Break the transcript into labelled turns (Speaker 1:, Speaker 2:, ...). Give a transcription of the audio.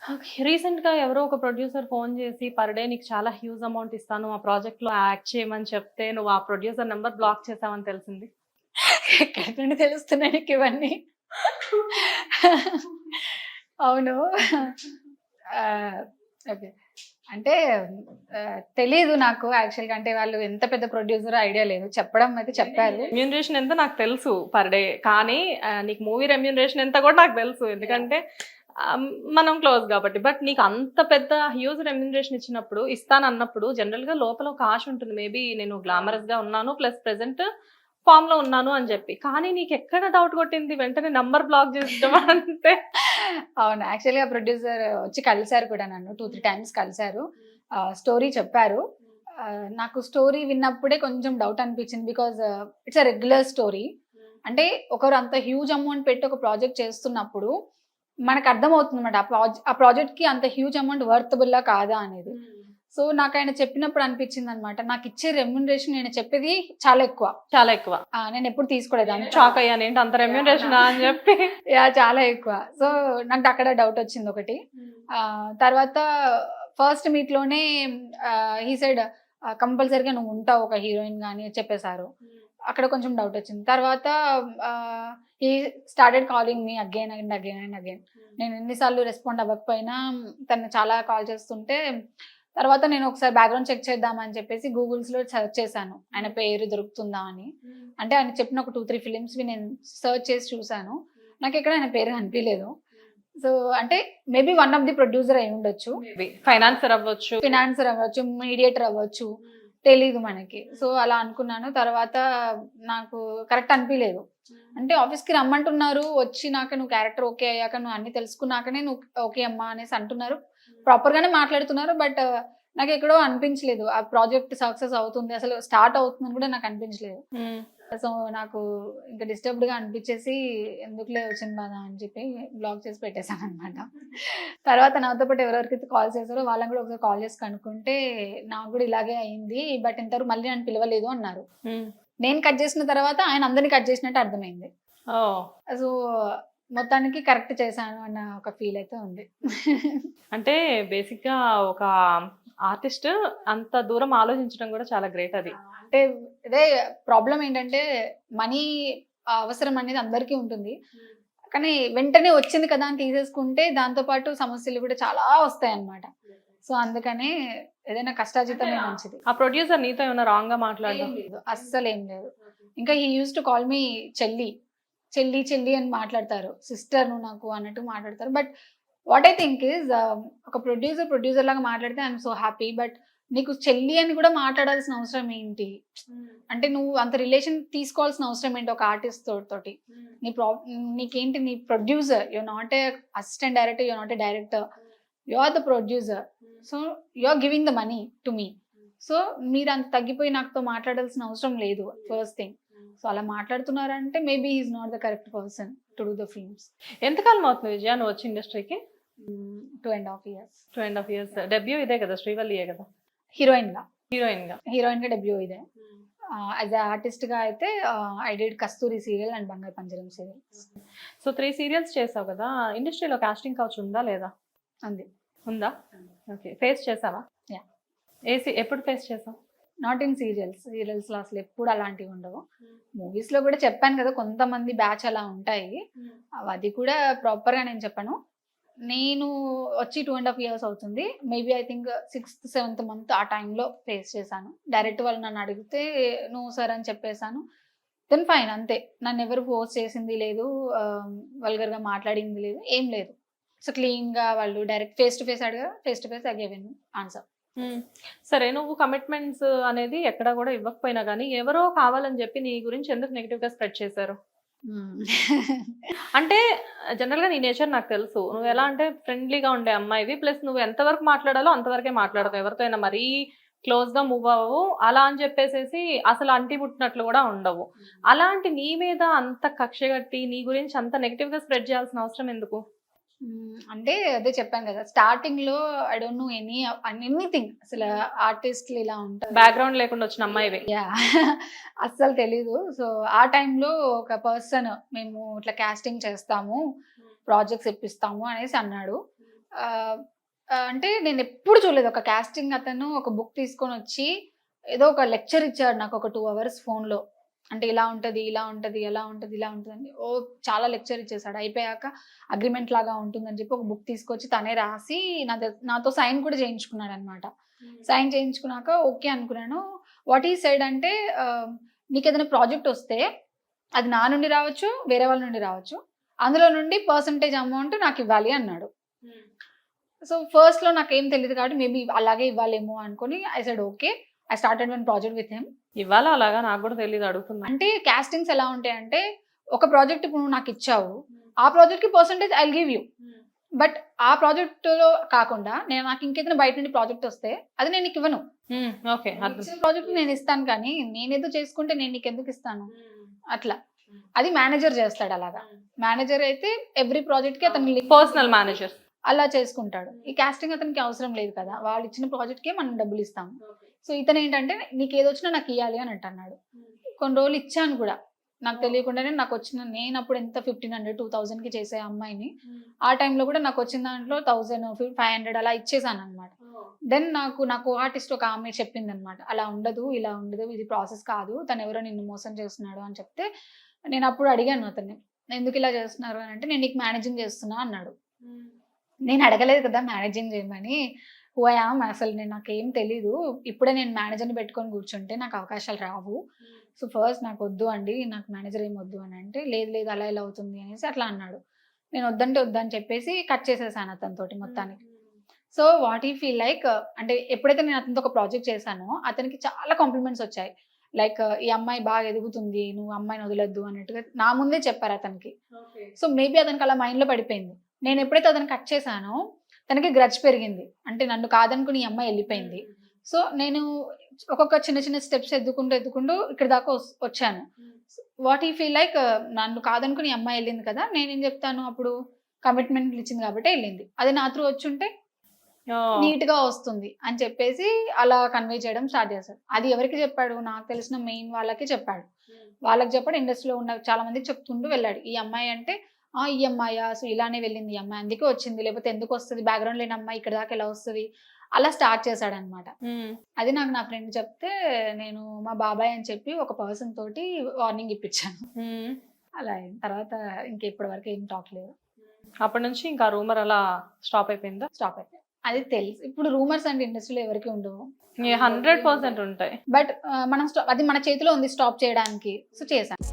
Speaker 1: Okay. రీసెంట్‌గా ఎవరో ఒక ప్రొడ్యూసర్ ఫోను చేసి పర్ డే నీకు చాలా హ్యూజ్ అమౌంట్ ఇస్తాను. ఆ ప్రాజెక్ట్‌లో యాక్ట్ చేయమని చెప్తే నువ్వు ఆ ప్రొడ్యూసర్ నంబర్ బ్లాక్ చేసావని తెలిసింది.
Speaker 2: ఎక్కడి నుండి తెలుస్తున్నాయి నీకివన్నీ? అవును. ఆహ్, ఓకే. అంటే తెలీదు నాకు యాక్చువల్‌గా. అంటే వాళ్ళు ఎంత పెద్ద ప్రొడ్యూసరో ఐడియా లేదు. చెప్పడం అయితే చెప్పారు.
Speaker 1: రెమ్యూనరేషన్ ఎంత నాకు తెలుసు పర్ డే. కానీ నీకు మూవీ రెమ్యూనరేషన్ ఎంత కూడా నాకు తెలుసు. ఎందుకంటే ఆహ్, మనం క్లోజ్ కాబట్టి. బట్ నీకు అంత పెద్ద హ్యూజ్ రెమ్యూనరేషన్ ఇచ్చినప్పుడు, ఇస్తానన్నప్పుడు జనరల్‌గా లోపల ఒక ఆశ ఉంటుంది. మేబీ నేను గ్లామరస్‌గా ఉన్నాను. ప్లస్ ప్రెజెంట్ ఫార్మ్‌లో ఉన్నాను అని చెప్పి. కానీ నీకెక్కడ డౌట్ కొట్టింది? వెంటనే నంబర్ బ్లాక్ చేసేయడం అంటే?
Speaker 2: అవును. యాక్చువల్‌గా ప్రొడ్యూసర్ వచ్చి కలిసారు కూడా నన్ను. 2, 3 టైమ్స్ కలిసారు. స్టోరీ చెప్పారు. నాకు స్టోరీ విన్నప్పుడే కొంచెం డౌట్ అనిపించింది. Because it's a regular story. అంటే ఒకరు అంత హ్యూజ్ అమౌంట్ పెట్టి ఒక ప్రాజెక్ట్ చేస్తున్నప్పుడు మనకర్థమవుతుందన్నమాట. ఆ ప్రాజెక్ట్‌కి అంత హ్యూజ్ అమౌంట్ వర్తబుల్లా కాదా అనేది. సో, నాకాయన చెప్పినప్పుడు అనిపించిందన్నమాట. నాకిచ్చే రెమ్యూనరేషన్ ఆయన చెప్పేది చాలా ఎక్కువ.
Speaker 1: చాలా ఎక్కువ.
Speaker 2: నేనెప్పుడు తీసుకోలేదు.
Speaker 1: షాక్ అయ్యాను. ఏంటి అంత రెమ్యూనరేషనా అని చెప్పి.
Speaker 2: చాలా ఎక్కువ. సో, నాకక్కడ డౌటొచ్చిందొకటి. తర్వాత ఫస్ట్ మీట్‌లోనే హి సెడ్ కంపల్సరీగా నువ్వుంటావు ఒక హీరోయిన్ గాని చెప్పేసారు. అక్కడ కొంచెం డౌటొచ్చింది. తర్వాత హి started calling me again and again and again. నేను ఎన్ని సార్లు రెస్పాండ్ అవ్వకపోయినా తను చాలా కాల్ చేస్తుంటే, తర్వాత నేను ఒకసారి బ్యాక్‌గ్రౌండ్ చెక్ చేద్దామని చెప్పేసి గూగుల్స్‌లో సెర్చ్ చేశాను. ఆయన పేరు దొరుకుతుందా అని. అంటే ఆయన చెప్పిన ఒక 2, 3 ఫిలిమ్స్‌వి నేను సెర్చ్ చేసి చూసాను. నాకెక్కడ ఆయన పేరు కనిపియలేదు. సో, అంటే maybe one of the producer అయ్యుండొచ్చు.
Speaker 1: మేబీ ఫైనాన్సర్ అవ్వచ్చు.
Speaker 2: ఫినాన్సర్ అవ్వచ్చు, మీడియేటర్ అవ్వచ్చు. తెలీదు మనకి. సో, అలా అనుకున్నాను. తర్వాత నాకు కరెక్ట్ అనిపియలేదు. అంటే ఆఫీస్‌కి రమ్మంటున్నారు. వచ్చినాక నువ్వు క్యారెక్టర్ ఓకే అయ్యాక నువ్వు అన్నీ తెలుసుకున్నాకనే నువ్వు ఓకే అమ్మా అనేసి అంటున్నారు. ప్రాపర్‌గానే మాట్లాడుతున్నారు. బట్ నాకెక్కడో అనిపించలేదు. ఆ ప్రాజెక్ట్ సక్సెస్ అవుతుంది. అసలు స్టార్ట్ అవుతుందని కూడా నాకు అనిపించలేదు. సో, నాకు ఇంక డిస్టర్బ్డ్‌గా అనిపిచ్చేసి ఎందుకులే వచ్చిన బాధ అని చెప్పి బ్లాక్ చేసి పెట్టేసాననమాట. తర్వాత నాతో పాటు ఎవరెవరికైతే కాల్ చేశారో వాళ్ళని కూడా ఒకసారి కాల్ చేసి కనుక్కుంటే, నాకు కూడా ఇలాగే అయింది. బట్ ఇంతవరకు మళ్ళీ నన్ను పిలవలేదు అన్నారు. నేను కట్ చేసిన తర్వాత ఆయన అందరిని కట్ చేసినట్టు అర్థమైంది.
Speaker 1: ఓహ్!
Speaker 2: సో, మొత్తానికి కరెక్ట్ చేశాను అన్న ఒక ఫీల్ అయితే ఉంది.
Speaker 1: అంటే బేసిక్‌గా ఒక ఆర్టిస్ట్ అంత దూరం ఆలోచించడం కూడా చాలా గ్రేట్ అది.
Speaker 2: అంటే ఇదే ప్రాబ్లమ్ ఏంటంటే మనీ అవసరం అనేది అందరికీ ఉంటుంది. కానీ వెంటనే వచ్చింది కదా అని తీసేసుకుంటే దాంతో పాటు సమస్యలు కూడా చాలా వస్తాయన్నమాట. సో, అందుకనే ఏదైనా కష్టార్జితమే మంచిది.
Speaker 1: ఆ ప్రొడ్యూసర్ నీతో ఏమైనా రాంగ్‌గా మాట్లాడడం?
Speaker 2: లేదు. అస్సలేం లేదు. ఇంకా హి యూజ్డ్ టు కాల్ మీ చెల్లి. చెల్లి, చెల్లి అని మాట్లాడతారు. సిస్టర్ నువ్వు నాకు అన్నట్టు మాట్లాడతారు. But what I think is ఒక ప్రొడ్యూసర్ లాగా మాట్లాడితే I am so happy. But నీకు చెల్లి అని కూడా మాట్లాడాల్సిన అవసరం ఏంటి? అంటే నువ్వు అంత రిలేషన్ తీసుకోవాల్సిన అవసరం ఏంటి ఒక ఆర్టిస్ట్ తోటి? నీ నీకేంటి నీ producer. You are not a assistant director. You are not a director. You are the producer. So, you are giving the money to me. So, మీరంత తగ్గిపోయి నాతో మాట్లాడాల్సిన అవసరం లేదు ఫస్ట్ థింగ్. సో, అలా మాట్లాడుతున్నారంటే maybe he is not the correct person to do the films.
Speaker 1: ఎంతకాలం అవుతుంది విజయ నువ్వు వచ్చి ఇండస్ట్రీకి?
Speaker 2: 2.5 ఇయర్స్.
Speaker 1: 2.5 ఇయర్స్. డెబ్యూ ఇదే కదా! శ్రీవల్లియే కదా!
Speaker 2: హీరోయిన్‌గా.
Speaker 1: హీరోయిన్‌గా.
Speaker 2: డెబ్యూ ఇదే. యాస్ ఎ ఆర్టిస్ట్‌గా అయితే I did 'Kasturi' serial and 'బంగారు పంజరం' సీరియల్.
Speaker 1: సో 3 సీరియల్స్ చేసావు కదా! ఇండస్ట్రీలో కాస్టింగ్ కౌచ్ ఉందా లేదా?
Speaker 2: ఉంది.
Speaker 1: ఉందా? ఓకే. ఫేస్ చేసావా?
Speaker 2: యాహ్!
Speaker 1: ఎప్పుడు ఫేస్ చేసావు?
Speaker 2: Not in serials. సీరియల్స్‌లో అసలు ఎప్పుడు అలాంటివి ఉండవు. మూవీస్‌లో కూడా చెప్పాను కదా! కొంతమంది బ్యాచ్ అలా ఉంటాయి. అది కూడా ప్రాపర్‌గా నేను చెప్పను. నేను వచ్చి 2.5 ఇయర్స్ అవుతుంది. మేబీ ఐ థింక్ 6థ్, 7థ్ మంత్ ఆ టైంలో ఫేస్ చేశాను. డైరెక్ట్ వాళ్ళు నన్ను అడిగితే నో సార్ అని చెప్పేసాను. దెన్ ఫైన్ అంతే. నన్నెవరు ఫోర్స్ చేసింది లేదు. వల్గర్‌గా మాట్లాడింది లేదు. ఏం లేదు. సో, క్లీన్‌గా వాళ్ళు డైరెక్ట్ ఫేస్ టు ఫేస్ అడిగారు. Face to face I give him answer.
Speaker 1: సరే నువ్వు కమిట్మెంట్స్ అనేది ఎక్కడ కూడా ఇవ్వకపోయినా గానీ, ఎవరో కావాలని చెప్పి నీ గురించి ఎందుకు నెగెటివ్‌గా స్ప్రెడ్ చేశారు? అంటే జనరల్‌గా నీ నేచర్ నాకు తెలుసు. నువ్వెలా అంటే ఫ్రెండ్లీగా ఉండే అమ్మాయివి. ప్లస్ నువ్వు ఎంత వరకు మాట్లాడాలో అంతవరకే మాట్లాడతావు. ఎవరితో అయినా మరీ క్లోజ్‌గా మూవ్ అవ్వవు. అలా అని చెప్పేసేసి అసలు అంటి ముట్టినట్లు కూడా ఉండవు. అలాంటి నీ మీద అంత కక్ష గట్టి, నీ గురించి అంత నెగెటివ్‌గా స్ప్రెడ్ చేయాల్సిన అవసరం ఎందుకు?
Speaker 2: అంటే అదే చెప్పాను కదా! స్టార్టింగ్‌లో ఐ డోంట్ నో ఎనీథింగ్. అసలు ఆర్టిస్ట్‌లు ఇలా ఉంటారు.
Speaker 1: బ్యాక్‌గ్రౌండ్ లేకుండా వచ్చిన అమ్మాయివి.
Speaker 2: యాహ్! అస్సలు తెలీదు. సో, ఆ టైంలో ఒక పర్సన్ మేము ఇట్లా కాస్టింగ్ చేస్తాము, ప్రాజెక్ట్స్ ఇప్పిస్తాము అనేసి అన్నాడు. అంటే నేను ఎప్పుడు చూడలేదు. ఒక కాస్టింగ్ అతను ఒక బుక్ తీసుకొని వచ్చి ఏదో ఒక లెక్చర్ ఇచ్చాడు నాకు ఒక 2 అవర్స్ ఫోన్‌లో. అంటే ఇలా ఉంటది, ఇలా ఉంటది, ఎలా ఉంటది, ఇలా ఉంటదని చాలా లెక్చర్ ఇచ్చేసాడు. అయిపోయాక అగ్రీమెంట్ లాగా ఉంటుందని చెప్పి ఒక బుక్ తీసుకొచ్చి తనే రాసి నాతో సైన్ కూడా చేయించుకున్నాడనమాట. సైన్ చేయించుకున్నాక ఓకే అనుకున్నాను. వాట్ హి సెడ్ అంటే నీకేదైనా ప్రాజెక్ట్ వస్తే అది నా నుండి రావచ్చు, వేరే వాళ్ళ నుండి రావచ్చు. అందులో నుండి పర్సెంటేజ్ అమౌంట్ నాకివ్వాలి అన్నాడు. సో ఫస్ట్‌లో నాకేం తెలీదు కాబట్టి మేబీ అలాగే ఇవ్వాలేమో అనుకోని I said okay. I started one project with him.
Speaker 1: ఇవ్వాలా అలాగా నాకు కూడా తెలియదు, అడుగుతున్నా.
Speaker 2: అంటే కాస్టింగ్స్ ఎలా ఉంటాయంటే ఒక ప్రాజెక్ట్ ఇప్పుడు నువ్వు నాకు ఇచ్చావు. ఆ ప్రాజెక్ట్‌కి percentage I will give you. But ఆ ప్రాజెక్ట్‌లో కాకుండా నాకు ఇంకేదైనా బయట నుండి ప్రాజెక్ట్ వస్తే అది నేను నీకు ఇవ్వను.
Speaker 1: ఓకే,
Speaker 2: ఇచ్చిన ప్రాజెక్ట్ నేను ఇస్తాను కానీ నేనేదో చేసుకుంటే నేను నీకెందుకు ఇస్తాను? అట్లా. అది మేనేజర్ చేస్తాడు అలాగా. మేనేజర్ అయితే ఎవ్రీ ప్రాజెక్ట్‌కి అతను
Speaker 1: పర్సనల్ మేనేజర్
Speaker 2: అలా చేసుకుంటాడు. ఈ కాస్టింగ్ అతనికి అవసరం లేదు కదా! వాళ్ళు ఇచ్చిన ప్రాజెక్ట్‌కే మనం డబ్బులు ఇస్తాము. సో ఇతను ఏంటంటే నీకేదొచ్చినా నాకు ఇయ్యాలి అని అన్నాడు. కొన్ని రోజులు ఇచ్చాను కూడా. నాకు తెలియకుండానే నేను అప్పుడు ఎంత 1500, 2000కి చేసే అమ్మాయిని ఆ టైంలో కూడా నాకు వచ్చిన దాంట్లో 1000, 500 అలా ఇచ్చేసాను అనమాట. దెన్ నాకు ఆర్టిస్ట్ ఒక ఆమె చెప్పిందనమాట. అలా ఉండదు, ఇలా ఉండదు, ఇది ప్రాసెస్ కాదు, తను ఎవరో నిన్ను మోసం చేస్తున్నాడు అని చెప్తే నేను అప్పుడు అడిగాను అతన్ని, ఎందుకు ఇలా చేస్తున్నారు అని అంటే నేను నీకు మేనేజింగ్ చేస్తున్నా అన్నాడు. నేను అడగలేదు కదా మేనేజింగ్ చేయమని. హూ ఐ యామ్ అసలు నాకేం తెలీదు. ఇప్పుడే నేను మేనేజర్ని పెట్టుకొని కూర్చుంటే నాకు అవకాశాలు రావు. సో ఫస్ట్ నాకు వద్దు అండి, నాకు మేనేజర్ ఏం వద్దు అని అంటే లేదు అలా ఇలా అవుతుంది అనేసి అట్లా అన్నాడు. నేను వద్దంటే వద్దని చెప్పేసి కట్ చేసేసాను అతనితోటి మొత్తానికి. So what he feel like అంటే ఎప్పుడైతే నేను అతనితో ఒక ప్రాజెక్ట్ చేశానో అతనికి చాలా కాంప్లిమెంట్స్ వచ్చాయి. లైక్ ఈ అమ్మాయి బాగా ఎదుగుతుంది, నువ్వు అమ్మాయిని వదలొద్దు అన్నట్టుగా నా ముందే చెప్పారు అతనికి. సో మేబీ అతనికి అలా మైండ్లో పడిపోయింది. నేను ఎప్పుడైతే అతను కట్ చేశానో తనకి గ్రడ్జ్ పెరిగింది. అంటే నన్ను కాదనుకుని ఈ అమ్మాయి వెళ్ళిపోయింది. సో నేను ఒక్కొక్క చిన్న స్టెప్స్ ఎద్దుకుంటూ ఇక్కడ దాకా వచ్చాను. వాట్ హి ఫీల్ లైక్ నన్ను కాదనుకుని ఈ అమ్మాయి వెళ్ళింది కదా, నేనేం చెప్తాను అప్పుడు, కమిట్మెంట్ ఇచ్చింది కాబట్టి వెళ్ళింది, అది నా త్రూ వచ్చుంటే నీట్ గా వస్తుంది అని చెప్పేసి అలా కన్వే చేయడం స్టార్ట్ చేశాడు. అది ఎవరికి చెప్పాడు? నాకు తెలిసిన మెయిన్ వాళ్ళకి చెప్పాడు. వాళ్ళకి చెప్పాడు, ఇండస్ట్రీలో ఉన్న చాలా మందికి చెప్తుంటూ వెళ్ళాడు. ఈ అమ్మాయి అంటే ఈ అమ్మాయి అసలు ఇలానే వెళ్ళింది, ఈ అమ్మాయి అందుకే వచ్చింది, లేకపోతే ఎందుకు వస్తుంది, బ్యాక్గ్రౌండ్ లేని అమ్మాయి ఇక్కడ దాకా ఎలా వస్తుంది, అలా స్టార్ట్ చేశాడు అనమాట. అది నాకు నా ఫ్రెండ్ చెప్తే నేను మా బాబాయ్ అని చెప్పి ఒక పర్సన్ తోటి వార్నింగ్ ఇప్పించాను. అలా అయిన తర్వాత ఇంకెప్పటి వరకు ఏం టాక్ లేదు.
Speaker 1: అప్పటి నుంచి ఇంకా రూమర్ అలా స్టాప్ అయిపోయిందా?
Speaker 2: స్టాప్ అయిపోయింది. అది తెలుసు. ఇప్పుడు రూమర్స్ అంటే ఇండస్ట్రీలో ఎవరికి ఉండవు,
Speaker 1: 100% ఉంటాయి.
Speaker 2: బట్ మనం అది మన చేతిలో ఉంది స్టాప్ చేయడానికి. సో చేశాను.